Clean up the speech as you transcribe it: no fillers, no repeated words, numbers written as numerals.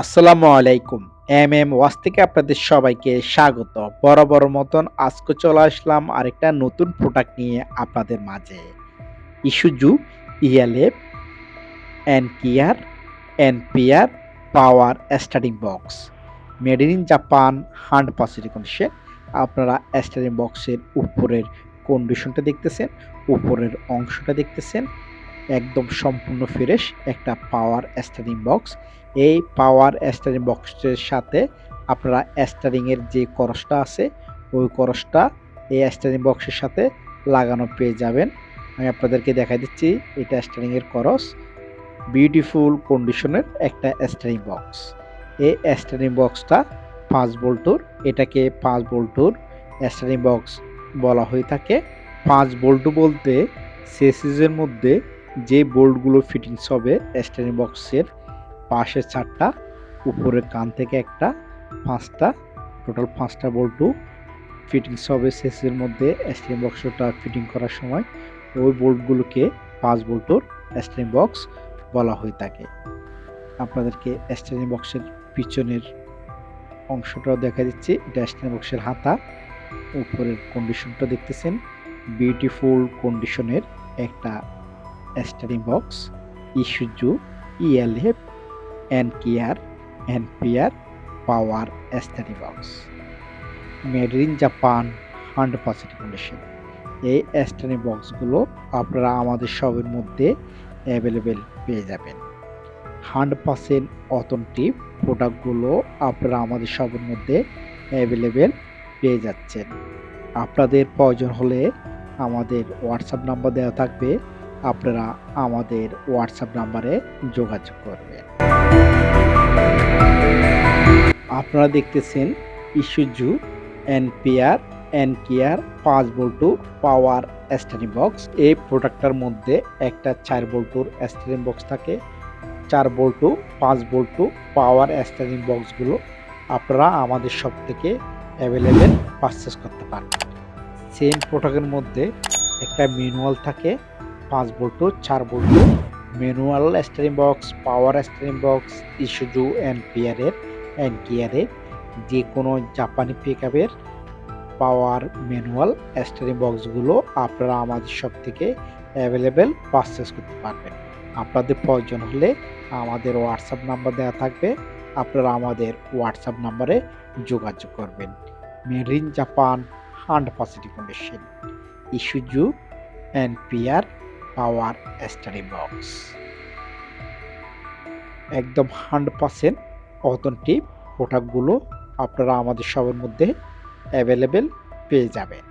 আসসালামু আলাইকুম। ওয়াচ থেকে আপনাদের সবাইকে স্বাগত। বরাবর মতন আজকে চলে আসলাম আরেকটা নতুন প্রোডাক্ট নিয়ে আপনাদের মাঝে। Isuzu ELF NKR NPR power starting box. Made in Japan 100% condition. আপনারা স্টার্টিং বক্সের উপরের কন্ডিশনটা দেখতেছেন, উপরের অংশটা দেখতেছেন। একদম সম্পূর্ণ ফ্রেশ একটা পাওয়ার স্টারিং বক্স। এই পাওয়ার স্টারিং বক্সের সাথে আপনারা স্টারিং এর যে করসটা আছে ওই করসটা এই স্টারিং বক্সের সাথে লাগানো পেয়ে যাবেন। আমি আপনাদেরকে দেখাই দিচ্ছি, এটা স্টারিং এর করস। বিউটিফুল কন্ডিশনের একটা স্টারিং বক্স। এই স্টারিং বক্সটা 5 ভোল্টর, এটাকে 5 ভোল্টর স্টারিং বক্স বলা হয়ে থাকে। 5 ভোল্ট বলতে চেসিসের মধ্যে যে বোল্টগুলো ফিটিংস হবে স্টারিং বক্সের পাশে 4টা, উপরের কান থেকে একটা, 5টা, টোটাল 5টা বোল্ট ফিটিংস হবে চেসিসের মধ্যে স্টারিং বক্সটা ফিটিং করার সময়। ওই বোল্টগুলোকে 5 ভোল্টর স্টারিং বক্স বলা হয়ে থাকে। আপনাদেরকে স্টারিং বক্সের পিছনের অংশটাও দেখা দিচ্ছে, এটা স্টারিং বক্সের হাতা। উপরের কন্ডিশনটা দেখতেছেন, বিউটিফুল কন্ডিশনের একটা steering box. Isuzu ELF NKR NPR power steering box, made in Japan 100% condition. এই স্টারিং বক্সগুলো আপনারা আমাদের শপের মধ্যে অ্যাভেলেবেল পেয়ে যাবেন। 100% অথেন্টিক প্রোডাক্টগুলো আপনারা আমাদের শপের মধ্যে অ্যাভেলেবেল পেয়ে যাচ্ছেন। আপনাদের প্রয়োজন হলে আমাদের হোয়াটসঅ্যাপ নাম্বার দেওয়া থাকবে, আপনারা আমাদের হোয়াটসঅ্যাপ নাম্বারে যোগাযোগ করবেন। আপনারা দেখতেছেন Isuzu NPR NKR 5 volt power steering box. এই প্রোডাক্টটার মধ্যে একটা 4 ভোল্টর স্টারিং বক্স থাকে। 4 ভোল্ট 5 ভোল্ট পাওয়ার স্টারিং বক্সগুলো আপনারা আমাদের শপ থেকে অ্যাভেলেবেল পারচেস করতে পারবেন। সেম প্রোডাক্টের মধ্যে একটা ম্যানুয়াল থাকে, 5 volt 4 volt manual steering box, power steering box. Isuzu এনকিআরের যে কোনো জাপানি পিকআপের পাওয়ার ম্যানুয়াল স্টারিং বক্সগুলো আপনারা আমাদের শপ থেকে অ্যাভেলেবেল পারচেস করতে পারবেন। আপনাদের প্রয়োজন হলে আমাদের হোয়াটসঅ্যাপ নাম্বার দেওয়া থাকবে, আপনারা আমাদের হোয়াটসঅ্যাপ নাম্বারে যোগাযোগ করবেন। Made in Japan 100% condition, Isuzu NPR power steering box, একদম 100% অথেন্টিক প্রোডাক্টগুলো আপনারা আমাদের শপের মধ্যে অ্যাভেলেবেল পেয়ে যাবেন।